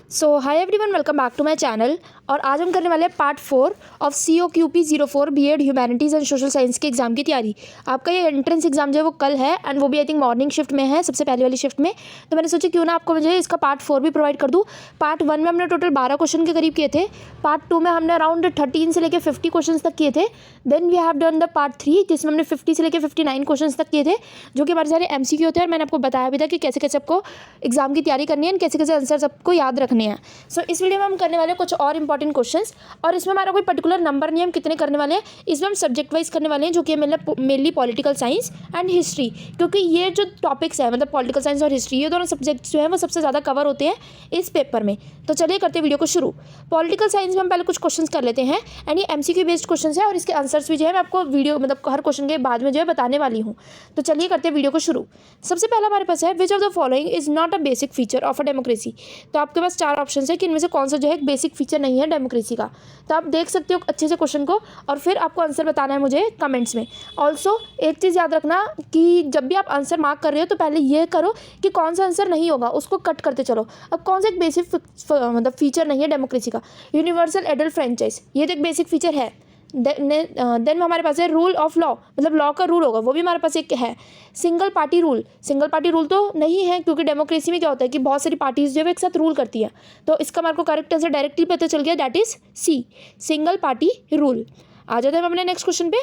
So hi everyone, welcome back to my channel. और आज हम करने वाले हैं part 4 of COQP 04 B.Ed humanities and social science के एग्जाम की तैयारी। आपका ये एंट्रेंस एग्जाम जो है वो कल है एंड वो भी आई थिंक मॉर्निंग शिफ्ट में है, सबसे पहले वाली शिफ्ट में। तो मैंने सोचा क्यों ना आपको मुझे इसका पार्ट 4 भी प्रोवाइड कर दूँ। पार्ट 1 में हमने टोटल 12 क्वेश्चन के करीब किए थे। पार्ट 2 में हमने अराउंड 13 से लेकर 50 क्वेश्चन तक किए थे। Then we have done the part 3 जिसमें हमने 50 से लेकर 59 क्वेश्चन तक किए थे, जो कि हमारे सारे MCQ होते हैं। और मैंने आपको बताया भी था कि कैसे कैसे आपको एग्जाम की तैयारी करनी है एंड कैसे कैसे आंसर आपको याद रखने हैं। सो इस वीडियो में हम करने वाले हैं कुछ और इंपॉर्टेंट क्वेश्चंस, और इसमें हमारा कोई पर्टिकुलर नंबर नहीं है हम कितने करने वाले हैं। इसमें हम सब्जेक्ट वाइज करने वाले हैं, जो कि mainly political science and history, क्योंकि ये जो टॉपिक्स है मतलब पॉलिटिकल साइंस और हिस्ट्री, ये दोनों सब्जेक्ट्स जो है वो सबसे ज़्यादा कवर होते हैं इस पेपर में। तो चलिए करते हैं वीडियो को शुरू। पॉलिटिकल साइंस में हम पहले कुछ क्वेश्चंस कर लेते हैं एंड ये MCQ बेस्ड क्वेश्चन है, और इसके आंसर्स भी जो है मैं आपको वीडियो मतलब हर क्वेश्चन के बाद में जो है बताने वाली हूँ। तो चलिए करते हैं वीडियो को शुरू। सबसे पहला हमारे पास है, which of the following is not a basic feature of a democracy. तो आपके पास 4 ऑप्शन है कि इनमें से कौन सा जो है एक बेसिक फीचर नहीं है डेमोक्रेसी का। तो आप देख सकते हो अच्छे से क्वेश्चन को, और फिर आपको आंसर बताना है मुझे कमेंट्स में। ऑल्सो एक चीज़ याद रखना कि जब भी आप आंसर मार्क कर रहे हो तो पहले ये करो कि कौन सा आंसर नहीं होगा उसको कट करते चलो। अब कौन सा एक बेसिक मतलब फीचर नहीं है डेमोक्रेसी का, यूनिवर्सल एडल्ट फ्रेंचाइज, ये तो एक बेसिक फीचर है। देन हमारे पास है रूल ऑफ लॉ, मतलब लॉ का रूल होगा, वो भी हमारे पास एक है। Single party rule, single party rule तो नहीं है, क्योंकि डेमोक्रेसी में क्या होता है कि बहुत सारी पार्टीज जो है एक साथ रूल करती है। तो इसका हमारे को करेक्ट आंसर डायरेक्टली पता चल गया, that is C, single party rule. आ जाते हैं हम अपने नेक्स्ट क्वेश्चन पे,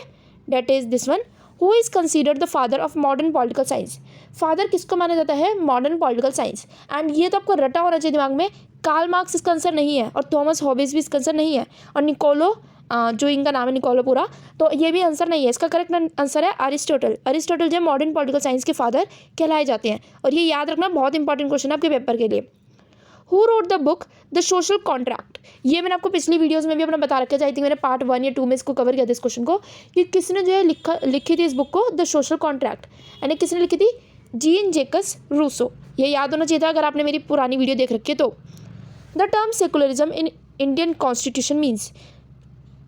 that is this one. Who is considered the father of modern political science. Father किसको माना जाता है मॉडर्न पॉलिटिकल साइंस, एंड ये तो आपको रटा होना चाहिए दिमाग में। कार्ल मार्क्स इसका आंसर नहीं है, और थॉमस हॉबिस भी इसका आंसर नहीं है, और निकोलो जो इनका नाम है निकोलो पूरा, तो ये भी आंसर नहीं है। इसका करेक्ट आंसर है अरिस्टोटल। अरिस्टोटल जो मॉडर्न पॉलिटिकल साइंस के फादर कहलाए जाते हैं, और ये याद रखना बहुत इंपॉर्टेंट क्वेश्चन है आपके पेपर के लिए। Who wrote the book the social contract. ये मैंने आपको पिछली वीडियोस में भी अपना बता रखा है, आई थिंक मैंने पार्ट 1 या 2 में इसको कवर किया था इस क्वेश्चन को, कि किसने जो है लिखी थी इस बुक को, द सोशल कॉन्ट्रैक्ट, यानी किसने लिखी थी, जीन जेकस रूसो। ये याद होना चाहिए था अगर आपने मेरी पुरानी वीडियो देख रखी है तो। The term secularism in Indian constitution means.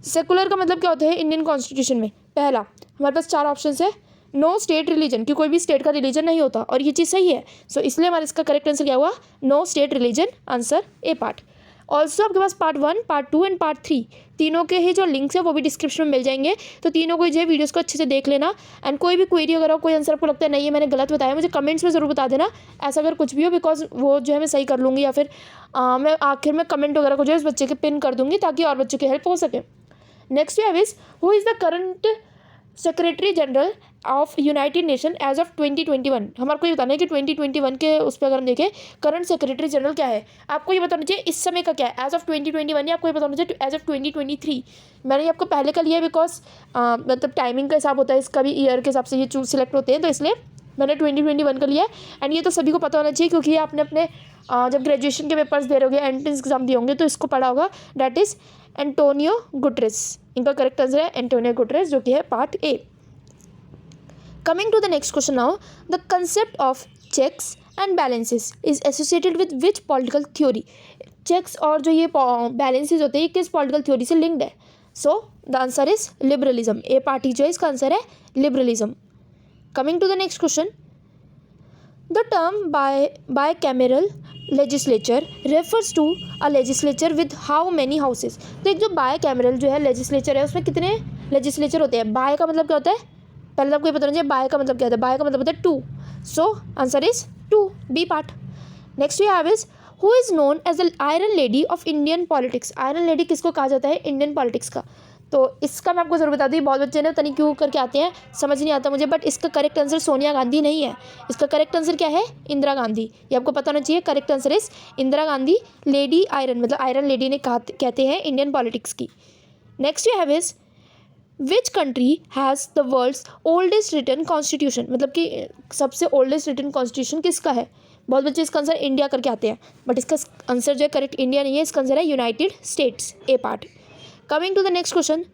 Secular का मतलब क्या होता है इंडियन कॉन्स्टिट्यूशन में। पहला हमारे पास 4 ऑप्शन है, नो स्टेट रिलीजन, कि कोई भी स्टेट का रिलीजन नहीं होता, और ये चीज़ सही है। सो इसलिए हमारा इसका करेक्ट आंसर क्या हुआ, no state religion, answer A part. Also आपके पास पार्ट 1, पार्ट 2 एंड पार्ट 3 तीनों के ही जो लिंक्स है वो भी डिस्क्रिप्शन में मिल जाएंगे। तो तीनों को जो है वीडियोस को अच्छे से देख लेना, एंड कोई भी क्वेरी अगर हो, कोई आंसर आपको लगता है नहीं है मैंने गलत बताया, मुझे कमेंट्स में ज़रूर बता देना ऐसा अगर कुछ भी हो, बिकॉज वो जो है मैं सही कर लूँगी, या फिर मैं आखिर में कमेंट वगैरह को जो है इस बच्चे के पिन कर दूँगी ताकि और बच्चों की हेल्प हो सके। Next we have is, who is the current secretary general of United Nation as of 2021। हमारे को ये बताना है कि 2021 के उस पर अगर हम देखें करंट सेक्रेटरी जनरल क्या है, आपको ये बताना चाहिए इस समय का क्या है, एज ऑफ 2021, या आपको ये बताना चाहिए एज ऑफ 2023। मैंने ये आपको पहले का लिया है बिकॉज मतलब टाइमिंग का हिसाब होता है, इसका भी ईयर के हिसाब से ये चूज सिलेक्ट होते हैं, तो इसलिए मैंने 2021 का लिया है। एंड ये तो सभी को पता होना चाहिए, क्योंकि ये आपने अपने जब ग्रेजुएशन के पेपर्स दे रहे होंगे, एंट्रेंस एग्जाम दिए होंगे, तो इसको पढ़ा होगा। दैट इज़ एंटोनियो गुटरेस, इनका करेक्ट आंसर है एंटोनियो गुटरेस, जो कि है part A. Coming to the next question now, the concept of checks and balances is associated with which political theory? Checks और जो ये balances होते हैं ये किस political theory से linked है? So the answer is liberalism. A party जो है इसका आंसर है liberalism. Coming to the next question, the term bicameral legislature refers to a legislature with how many houses? तो एक जो bicameral जो है legislature है उसमें कितने legislature होते हैं? Bi का मतलब क्या होता है, पहले आपको ये पता चाहिए बाय का मतलब क्या होता है, बाय का मतलब होता है 2, so answer is 2, B part. Next we have is, who is known as the iron lady of Indian politics. Iron lady किसको कहा जाता है इंडियन पॉलिटिक्स का, तो इसका मैं आपको जरूर बता दूँ, बहुत बच्चे ने पता नहीं क्यों करके आते हैं, समझ नहीं आता मुझे, बट इसका करेक्ट आंसर सोनिया गांधी नहीं है। इसका करेक्ट आंसर क्या है, इंदिरा गांधी, ये आपको पता होना चाहिए। Correct answer is Indira Gandhi, lady iron, मतलब आयरन लेडी ने कहते हैं इंडियन पॉलिटिक्स की। Next we have is, which country has the world's oldest written constitution, मतलब कि सबसे ओल्डेस्ट रिटन कॉन्स्टिट्यूशन किसका है। बहुत बच्चे इसका आंसर इंडिया करके आते हैं, बट इसका आंसर जो है करेक्ट इंडिया नहीं है, इसका आंसर है United States, A part. Coming to the next question,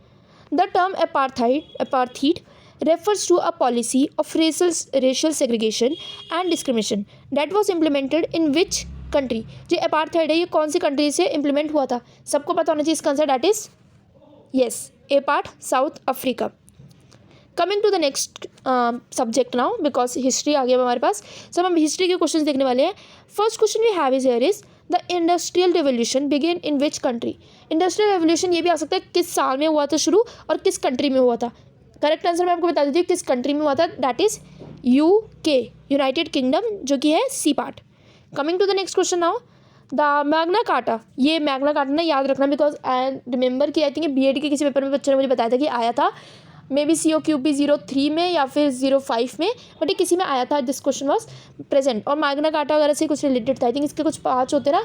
the term apartheid refers to a policy of racial segregation and discrimination that was implemented in which country। जो apartheid है ये कौन सी country से implement हुआ था, सबको पता होना चाहिए इसका answer, that is yes, A part, South Africa. Coming to the next subject now, because history आ गया हमारे पास, सब हम हिस्ट्री के क्वेश्चन देखने वाले हैं। First question we have is here is, the industrial revolution begin in which country. Industrial revolution ये भी आ सकता है किस साल में हुआ था शुरू और किस कंट्री में हुआ था। करेक्ट आंसर मैं आपको बता देती हूँ किस कंट्री में हुआ था, that is UK, United Kingdom, जो कि है C part. Coming to the next question now, the Magna Carta. ये मैग्ना कार्टा ना याद रखना, बिकॉज आई रिमेंबर कि आई थिंक BEd के किसी पेपर में बच्चे ने मुझे बताया था कि आया था, मे बी COQP 03 में या फिर 05 में, बट ये किसी में आया था, दिस क्वेश्चन वॉज प्रेजेंट। और मैग्ना कार्टा वगैरह से कुछ रिलेटेड था। आई थिंक इसके कुछ 5 होते ना,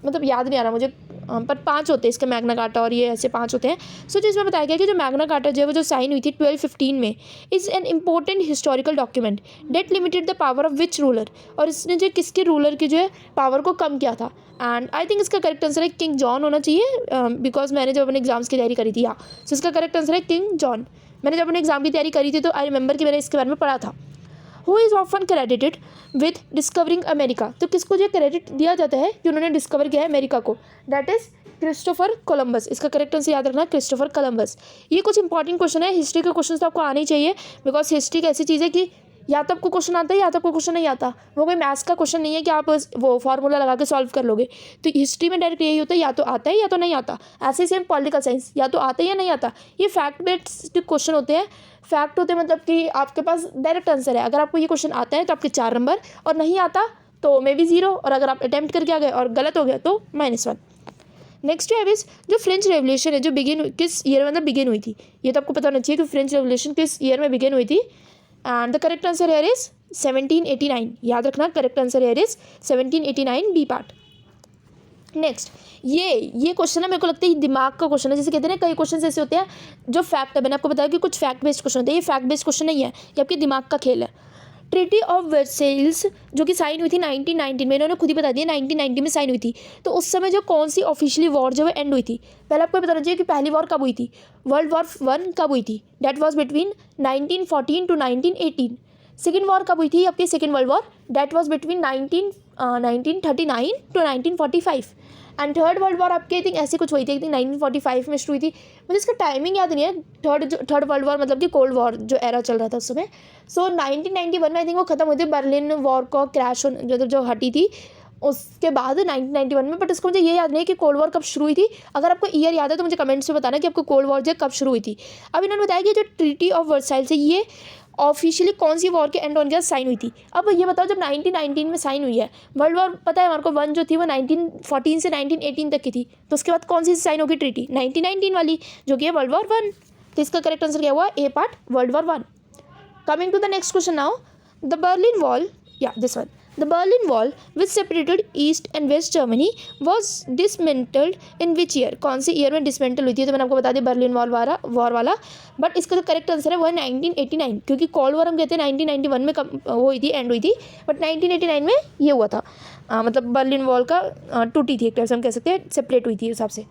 मतलब याद नहीं आ रहा मुझे, पर 5 होते हैं इसके मैग्ना कार्टा, और ये ऐसे 5 होते हैं। सो जो इसमें बताया गया कि जो मैग्ना कार्टा जो है वो जो साइन हुई थी 1215 में, is an important historical document date limited the power of which ruler. और इसने जो किसके रूलर की जो है पावर को कम किया था। एंड आई थिंक इसका करेक्ट आंसर है किंग जॉन होना चाहिए, बिकॉज मैंने जब अपने एग्जाम्स की तैयारी करी थी, या सो इसका करेक्ट आंसर है किंग जॉन। मैंने जब अपने एग्जाम की तैयारी करी थी तो आई रिमेंबर कि मैंने इसके बारे में पढ़ा था। Who is often credited with discovering America. तो किसको जो क्रेडिट दिया जाता है कि उन्होंने डिस्कवर किया है अमेरिका को, दैट इज़ क्रिस्टोफर कोलंबस। इसका करेक्ट आंसर याद रखना, क्रिस्टोफर कोलंबस। ये कुछ इंपॉर्टेंट क्वेश्चन है, हिस्ट्री के क्वेश्चन तो आपको आने ही चाहिए, बिकॉज हिस्ट्री एक ऐसी चीज़ है कि या तो आपको क्वेश्चन आता है या तो आपको क्वेश्चन नहीं आता। वो कोई मैथ्स का क्वेश्चन नहीं है कि आप वो फार्मूला लगा के सॉल्व कर लोगे। तो हिस्ट्री में डायरेक्ट यही होता है, या तो आता है या तो नहीं आता। ऐसे ही सेम पॉलिटिकल साइंस, या तो आता है या नहीं आता। ये फैक्ट बेस्ड क्वेश्चन होते हैं। फैक्ट होते हैं मतलब कि आपके पास डायरेक्ट आंसर है। अगर आपको ये क्वेश्चन आता है तो आपके 4 नंबर, और नहीं आता तो मे बी 0, और अगर आप अटैम्प्ट करके आ गए और गलत हो गया तो -1। नेक्स्ट है इस जो फ्रेंच रेवोल्यूशन है जो बिगिन किस ईयर में मतलब बिगिन हुई थी। ये तो आपको पता होना चाहिए कि फ्रेंच रेवोल्यूशन किस ईयर में बिगिन हुई थी। And the correct answer here is 1789। याद रखना, correct answer here is 1789 B part. Next ये क्वेश्चन है, मेरे को लगता है दिमाग का क्वेश्चन है। जैसे कहते हैं ना कई क्वेश्चन ऐसे होते हैं जो फैक्ट है, मैंने आपको बताया कि कुछ फैक्ट बेस्ड क्वेश्चन होते हैं। ये फैक्ट बेस्ड क्वेश्चन नहीं है, ये आपके दिमाग का खेल है। ट्रीटी ऑफ वर्सेल्स जो कि साइन हुई थी 1919 में, इन्होंने खुद ही बता दिया 1990 में साइन हुई थी। तो उस समय जो कौन सी ऑफिशियली वॉर जो है एंड हुई थी। पहले आपको बताना चाहिए कि पहली वॉर कब हुई थी, वर्ल्ड वॉर 1 कब हुई थी, that was between 1914 to 1918। Second war कब हुई थी आपकी, second world war, that was between 1939 to 1945। And third world war आपके आई थिंक ऐसी कुछ हुई थी, आई थिंक 1945 में शुरू हुई थी। मुझे इसका टाइमिंग याद नहीं है। थर्ड वर्ल्ड वॉर मतलब कि कोल्ड वॉर जो एरा चल रहा था उस समय। सो 1991 में आई थिंक वो खत्म हुई थी, बर्लिन वॉर को क्रैश जो हटी थी उसके बाद 1991 में। बट इसको मुझे ये याद नहीं है कि कोल्ड वॉर कब शुरू हुई थी। अगर आपको ईयर याद है तो मुझे कमेंट्स में बताना कि आपको कोल्ड वॉर जो कब शुरू हुई थी। अब इन्होंने बताया कि जो ट्रीटी ऑफ वर्साइल्स है ये ऑफिशियली कौन सी वॉर के एंड होने के बाद साइन हुई थी। अब ये बताओ जब 1919 में साइन हुई है, वर्ल्ड वॉर पता है हमारे को 1 जो थी वो 1914 से 1918 तक की थी, तो उसके बाद कौन सी साइन होगी ट्रीटी, 1919 वाली जो कि है वर्ल्ड वॉर 1। तो इसका करेक्ट आंसर क्या हुआ, A part, world war 1। Coming to the next question now, the Berlin wall, या this one, the Berlin wall which separated east and west Germany was dismantled in which year. कौन सी year में dismantle हुई थी। तो मैंने आपको बता दिया बर्लिन वॉर वाला, बट इसका जो करेक्ट आंसर है वो है 1989, क्योंकि कोल्ड वॉर हम कहते हैं 1991 में वो हुई थी, एंड हुई थी, बट 1989 में ये हुआ था। मतलब बर्लिन वॉल का टूटी थी एक तरह से हम कह सकते हैं, सेपरेट हुई थी उस हिसाब से।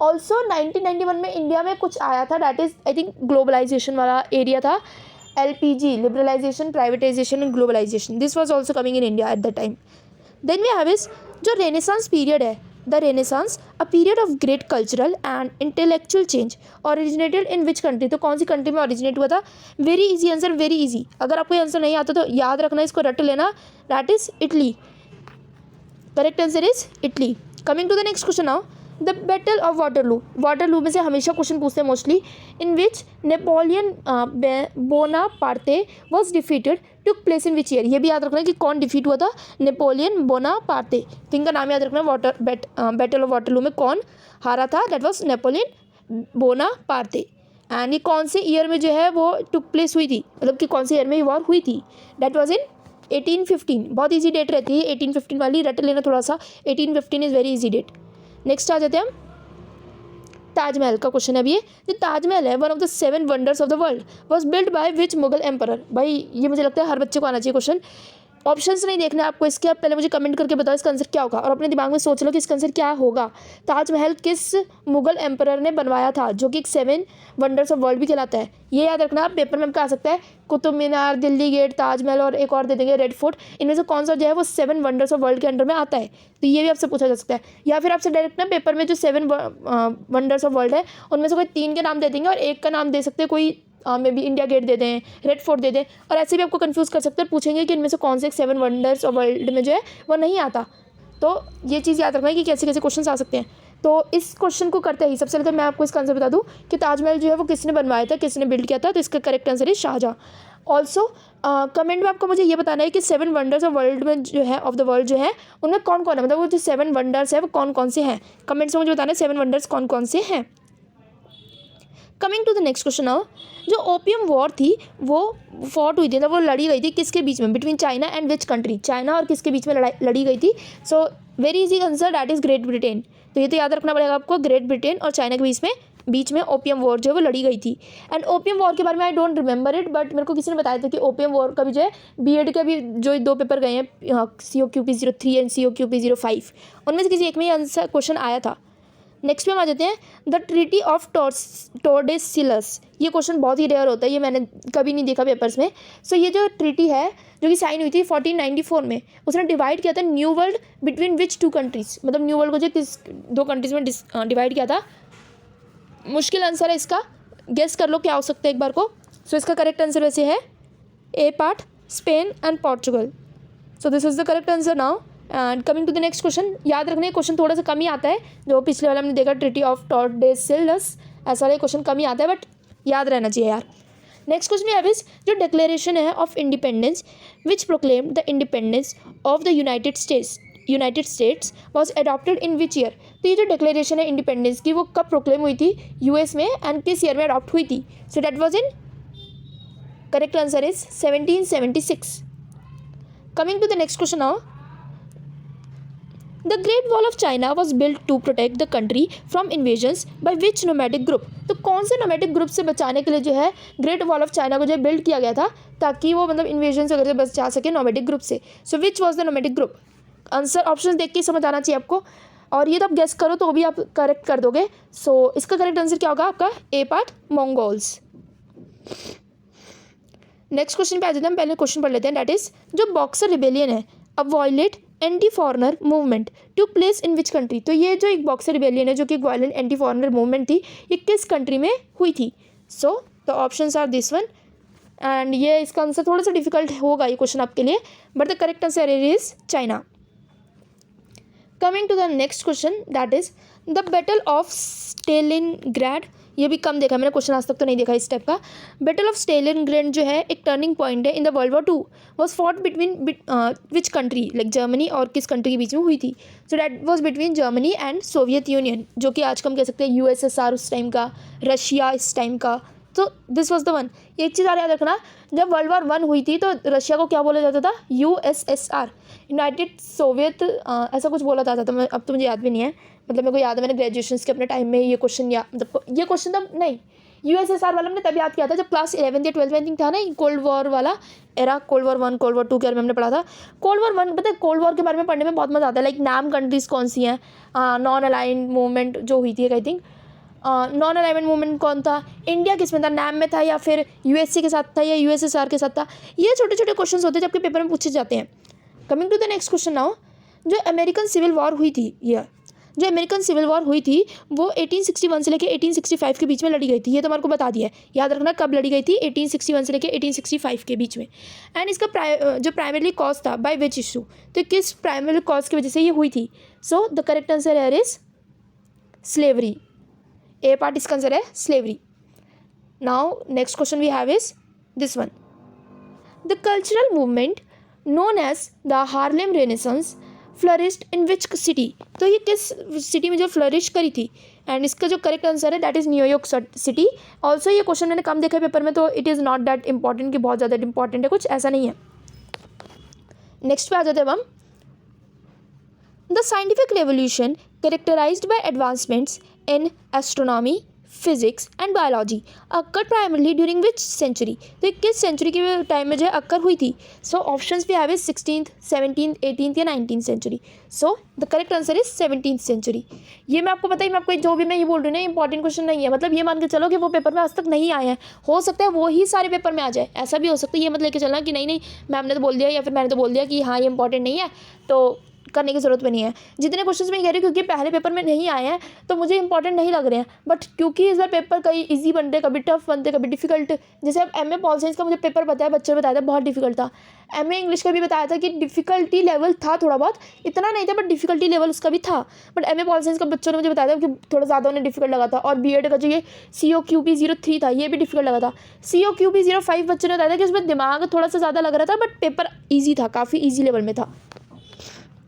ऑल्सो 1991 में इंडिया में कुछ आया था, that is I think globalisation वाला एरिया था, LPG, liberalization, privatization and globalization. This was also coming in India at that time. Then we have is जो Renaissance period है, the Renaissance, a period of great cultural and intellectual change, originated in which country। तो कौन सी country में originate हुआ था। Very easy answer, very easy. अगर आपको answer नहीं आता तो याद रखना, इसको रट लेना, that is Italy. Correct answer is Italy. Coming to the next question now, the battle of Waterloo. Waterloo में से हमेशा क्वेश्चन पूछते हैं mostly, in which Napoleon Bonaparte was defeated took place in which year. ये भी याद रखना है कि कौन डिफीट हुआ था, नेपोलियन बोनापार्टे। तो इनका नाम याद रखना, बैटल ऑफ वाटरलू में कौन हारा था, that was Napoleon Bonaparte. And ये कौन से ईयर में जो है वो टुक प्लेस हुई थी, मतलब कि कौन से ईयर में ये वॉर हुई थी, दैट वॉज इन 1815। बहुत ईजी डेट रहती है 1815 वाली, रट लेना थोड़ा सा, 1815 is very easy date. Next आ जाते हैं हम, ताजमहल का क्वेश्चन है अभी। ये जो ताजमहल है, one of the 7 wonders of the world, was build by which Mughal emperor. भाई ये मुझे लगता है हर बच्चे को आना चाहिए क्वेश्चन। ऑप्शंस नहीं देखना आपको इसके, आप पहले मुझे कमेंट करके बताओ इसका आंसर क्या होगा, और अपने दिमाग में सोच लो कि इसका आंसर क्या होगा। ताजमहल किस मुगल एम्परर ने बनवाया था, जो कि 7 वंडर्स ऑफ वर्ल्ड भी कहलाता है। ये याद रखना, आप पेपर में आपका आ सकता है कुतुब मीनार, दिल्ली गेट, ताजमहल और एक और दे देंगे रेड फोर्ट। इनमें से कौन सा जो है वो 7 वंडर्स ऑफ वर्ल्ड के अंडर में आता है। तो ये भी आपसे पूछा जा सकता है, या फिर आपसे डायरेक्ट ना पेपर में जो 7 वंडर्स ऑफ वर्ल्ड है उनमें से कोई 3 के नाम दे देंगे और एक का नाम दे सकते हैं, कोई मे बी इंडिया गेट दे दें, रेड फोर्ट दे दें, और ऐसे भी आपको कंफ्यूज कर सकते हैं। पूछेंगे कि इनमें से कौन से 7 वंडर्स ऑफ वर्ल्ड में जो है वो नहीं आता। तो ये चीज़ याद रखना है कि कैसे कैसे क्वेश्चन आ सकते हैं। तो इस क्वेश्चन को करते ही सबसे पहले तो मैं आपको इसका आंसर बता दूं कि ताजमहल जो है वो किसने बनवाया था, किसने बिल्ड किया था, तो इसका करेक्ट आंसर है शाहजहाँ। ऑल्सो कमेंट में आपको मुझे ये बताना है कि 7 वंडर्स ऑफ वर्ल्ड में जो है ऑफ द वर्ल्ड जो है उनमें कौन कौन है, मतलब वो जो 7 वंडर्स है वो कौन कौन से हैं। कमेंट्स में मुझे बताना है 7 वंडर्स कौन कौन से हैं। Coming to the next question now, जो ओपियम वॉर थी वो फॉट हुई थी, मतलब वो लड़ी गई थी किसके बीच में, between China and which country, China और किसके बीच में लड़ी गई थी। So very easy answer, that is great Britain. तो ये तो याद रखना पड़ेगा आपको, ग्रेट ब्रिटेन और चाइना के बीच में ओपियम वॉर जो है वो लड़ी गई थी। एंड ओपियम वॉर के बारे में I don't remember it, but मेरे को किसी ने बताया था कि ओपियम वॉर का भी जो है बीएड का भी जो 2 पेपर गए हैं, COQP 03 एंड COQP 05, उनमें से किसी एक में ये आंसर क्वेश्चन आया था। नेक्स्ट पे हम आ जाते हैं, द ट्रीटी ऑफ टोर्डेसिलस। ये क्वेश्चन बहुत ही रेयर होता है, ये मैंने कभी नहीं देखा पेपर्स में। सो ये जो ट्रीटी है जो कि साइन हुई थी 1494 में, उसने डिवाइड किया था new world between which 2 countries, मतलब न्यू वर्ल्ड को जो किस 2 कंट्रीज में डिवाइड किया था। मुश्किल आंसर है इसका, गेस कर लो क्या हो सकता है एक बार को। सो इसका करेक्ट आंसर वैसे है A part, Spain and Portugal. So this is the correct answer now. And coming to the next question, याद रखने क्वेश्चन थोड़ा सा कम ही आता है, जो पिछले वाला हमने देखा ट्रीटी ऑफ टोर्डेसिलस, ऐसा वाला क्वेश्चन कम ही आता है, बट याद रहना चाहिए यार। नेक्स्ट क्वेश्चन है जो डिक्लेरेशन है of independence which proclaimed the independence of the United states was adopted in which year. तो ये जो डिक्लेरेशन है इंडिपेंडेंस की वो कब प्रोक्लेम हुई थी US में, एंड किस ईयर में अडॉप्ट हुई थी। So that was in, correct answer is 1776। Coming to the next question now, the great wall of China was build to protect the country from invasions by which nomadic group. तो कौन से nomadic group से बचाने के लिए जो है great wall of China को जो है बिल्ड किया गया था, ताकि वो मतलब इन्वेजन से अगर बचा सके नोमैटिक ग्रुप से। So which was the nomadic group. Answer option देख के समझ आना चाहिए आपको, और ये तो आप गेस करो तो भी आप करेक्ट कर दोगे। सो इसका करेक्ट आंसर क्या होगा आपका, ए पार्ट, मंगोल्स। नेक्स्ट क्वेश्चन पे आ जाते हैं, हम पहले क्वेश्चन पढ़ लेते हैं, दैट इज जो बॉक्सर रिबेलियन है, a violent anti foreigner movement to place in which country. तो ये जो एक बॉक्सर रिबेलियन है जो कि एक वायलेंट एंटी फॉरनर मूवमेंट थी, ये किस कंट्री में हुई थी। So the options are this one, and ये इसका आंसर थोड़ा सा डिफिकल्ट होगा ये क्वेश्चन आपके लिए, but the correct answer is China. Coming to the next question, that is the battle of Stalingrad. ये भी कम देखा मैंने क्वेश्चन, आज तक तो नहीं देखा इस टाइप का। बैटल ऑफ स्टेलिनग्राड जो है एक टर्निंग पॉइंट है in the world war 2, was fought between which country, like Germany और किस कंट्री के बीच में हुई थी। So that was between Germany and Soviet union, जो कि आज हम कह सकते हैं USSR उस टाइम का, रशिया इस टाइम का। तो दिस वॉज द वन। एक चीज़ याद रखना, जब वर्ल्ड वॉर 1 हुई थी तो रशिया को क्या बोला जाता था, USSR, यूनाइटेड सोवियत, ऐसा कुछ बोला जाता था। मैं अब तो मुझे याद भी नहीं है, मतलब मेरे को याद है मैंने ग्रेजुएशन के अपने टाइम में ये क्वेश्चन मतलब ये क्वेश्चन तब नहीं, USSR वाला हमने तब याद किया था जब क्लास 11th या 12th में था ना, कोल्ड वॉर वाला era, cold war 1 cold war 2 के बारे में हमने पढ़ा था। कोल्ड वॉर 1 पता है, कोल्ड वॉर के बारे में पढ़ने में बहुत मज़ा आता है, लाइक नाम कंट्रीज कौन सी हैं, नॉन अलाइंड मूवमेंट जो हुई थी I think, non alignment movement कौन था, इंडिया किस में था, नाम में था या फिर USA के साथ था या USSR के साथ था। ये छोटे छोटे क्वेश्चन होते हैं जो आपके पेपर में पूछे जाते हैं। Coming to the next question now, जो अमेरिकन सिविल वॉर हुई थी, ये जो अमेरिकन सिविल वॉर हुई थी वो 1861 से लेकर 1865 के बीच में लड़ी गई थी। ये तो हमारे को बता दिया है, याद रखना कब लड़ी गई थी, 1861 से लेकर 1865 के बीच में। एंड इसका जो प्राइमरी कॉज था बाय विच इशू, तो किस प्राइमरी कॉज की वजह से ये हुई थी। So the correct answer here is slavery, A part इसका आंसर है slavery. Now next question we have is this one, the cultural movement known as the Harlem renaissance flourished in which city. तो ये किस city में जो flourish करी थी, and इसका जो करेक्ट आंसर है that is New York city. Also ये क्वेश्चन मैंने कम देखा है पेपर में, तो it is not that important कि बहुत ज़्यादा इंपॉर्टेंट है, कुछ ऐसा नहीं है। नेक्स्ट पे आ जाते हैं हम, the scientific revolution characterised by advancements in astronomy, physics and biology occur primarily during which century. तो ये किस सेंचुरी के टाइम में जो है अक्कर हुई थी। सो ऑप्शंस भी have is 16th, 17th, 18th या 19th century. So the correct answer is 17th century. ये मैं आपको पता ही, मैं आपको जो भी मैं ये बोल रही हूँ ना, इंपॉर्टेंट क्वेश्चन नहीं है, मतलब ये मान के चलो कि वो पेपर में आज तक नहीं आए हैं, हो सकता है वो ही सारे पेपर में आ जाए, ऐसा भी हो सकता है। ये मत लेके चलना कि नहीं मैम ने तो बोल दिया या फिर मैंने तो बोल दिया कि हाँ ये इंपॉर्टेंट नहीं है, तो करने की ज़रूरत भी नहीं है। जितने क्वेश्चंस मैं कह रही हूँ क्योंकि पहले पेपर में नहीं आए हैं तो मुझे इंपॉर्टेंट नहीं लग रहे हैं, बट क्योंकि इस बार पेपर कई ईजी बनते हैं, कभी टफ बनते, कभी डिफिकल्ट। जैसे अब एमए पॉल साइंस का मुझे पेपर बताया, बच्चे बताया था बहुत डिफिकल्ट था। एमए इंग्लिश का भी बताया था कि डिफिकल्टी लेवल था थोड़ा बहुत, इतना नहीं था बट डिफिकल्टी लेवल उसका भी था। बट एमए पॉल साइंस का बच्चों ने मुझे बताया था कि थोड़ा ज़्यादा उन्हें डिफिकल्ट लगा था। और बीएड का जो ये COQP03 था ये भी डिफिकल्ट लगा था। COQP05 बच्चों ने बताया था कि उसमें दिमाग थोड़ा सा ज़्यादा लग रहा था, बट पेपर ईजी था, काफ़ी ईजी लेवल में था।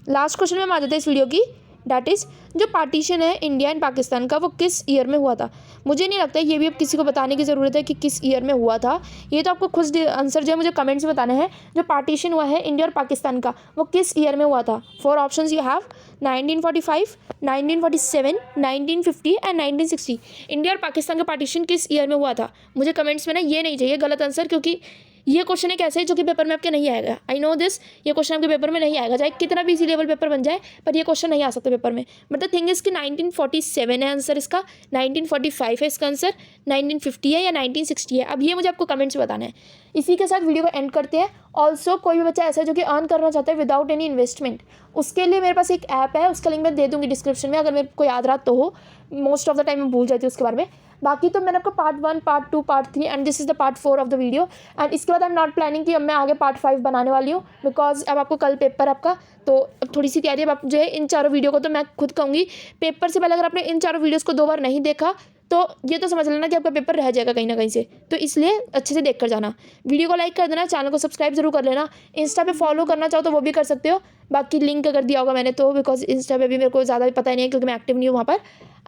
लास्ट क्वेश्चन में हम आ जाते हैं इस वीडियो की, डैट इज़ जो पार्टीशन है इंडिया एंड पाकिस्तान का वो किस ईयर में हुआ था। मुझे नहीं लगता ये भी अब किसी को बताने की ज़रूरत है कि किस ईयर में हुआ था, ये तो आपको खुद आंसर जो है मुझे कमेंट्स में बताना है। जो पार्टीशन हुआ है इंडिया और पाकिस्तान का वो किस ईयर में हुआ था। 4 options you have 1945, 1947, 1950 and 1960। India और पाकिस्तान का पार्टीशन किस ईयर में हुआ था, मुझे कमेंट्स में ना ये नहीं चाहिए गलत आंसर, क्योंकि ये क्वेश्चन एक ऐसे है जो कि पेपर में आपके नहीं आएगा। आई नो दिस, ये क्वेश्चन आपके पेपर में नहीं आएगा, चाहे कितना भी इजी लेवल पेपर बन जाए, पर ये क्वेश्चन नहीं आ सकता पेपर में। बट द थिंग इज कि 1947 है आंसर इसका, 1945 है इसका आंसर, 1950 है या 1960 है। अब ये मुझे आपको कमेंट्स में बताना है। इसी के साथ वीडियो को एंड करते हैं। ऑल्सो कोई भी बच्चा ऐसा है जो कि अर्न करना चाहता है विदाउट एनी इन्वेस्टमेंट, उसके लिए मेरे पास एक ऐप है, उसका लिंक मैं दे दूँगी डिस्क्रिप्शन में, अगर मेरे को याद रहा तो हो। मोस्ट ऑफ द टाइम मैं भूल जाती हूँ उसके बारे में। बाकी तो मैंने आपको part 1, part 2, part 3 and this is the part 4 of the video. And इसके बाद आई एम नॉट प्लानिंग कि अब मैं आगे पार्ट 5 बनाने वाली हूँ, बिकॉज अब आपको कल पेपर आपका, तो अब थोड़ी सी तैयारी। अब आप जो है इन चारों वीडियो को तो मैं खुद कहूँगी पेपर से पहले अगर आपने इन चारों वीडियोज़ को 2 बार नहीं देखा तो ये तो समझ लेना कि आपका पेपर रह जाएगा कहीं ना कहीं से, तो इसलिए अच्छे से देख कर जाना। वीडियो को लाइक कर देना, चैनल को सब्सक्राइब जरूर कर लेना। इंस्टा पे फॉलो करना चाहो तो वो भी कर सकते हो, बाकी लिंक अगर दिया होगा मैंने तो, बिकॉज इंस्टा पे भी मेरे को ज़्यादा पता नहीं है क्योंकि मैं एक्टिव नहीं हूँ वहाँ पर।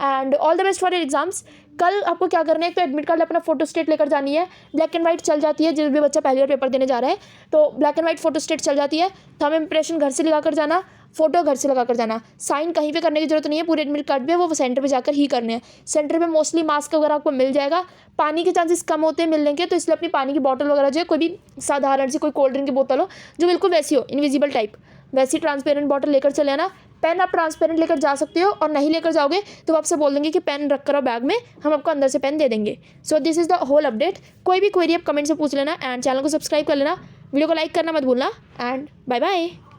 And all the best for your exams. कल आपको क्या करना है, तो एडमिट कार्ड अपना फोटो स्टेट लेकर जानी है। ब्लैक एंड वाइट चल जाती है, जिस भी बच्चा पहली बार पेपर देने जा रहा है तो black and white photo state चल जाती है। थंब इम्प्रेशन घर से लगा कर जाना, फोटो घर से लगा कर जाना। साइन कहीं पे करने की जरूरत नहीं है, पूरे एडमिट कार्ड पे वो सेंटर पे जाकर ही करने हैं। सेंटर पे मोस्टली मास्क वगैरह आपको मिल जाएगा, पानी के चांसेस कम होते हैं मिलने के, तो इसलिए अपनी पानी की बॉटल वगैरह जो है कोई भी साधारण सी कोई कोल्ड ड्रिंक की बोतल हो जो बिल्कुल वैसी हो, इनविजिबल टाइप, वैसी ट्रांसपेरेंट बॉटल लेकर चले आना। पेन आप ट्रांसपेरेंट लेकर जा सकते हो, और नहीं लेकर जाओगे तो आपसे बोल देंगे कि पेन रख कर बैग में, हम आपको अंदर से पेन दे देंगे। So this is the whole update. कोई भी क्वेरी आप कमेंट से पूछ लेना एंड चैनल को सब्सक्राइब कर लेना। वीडियो को लाइक करना मत भूलना एंड बाय बाय।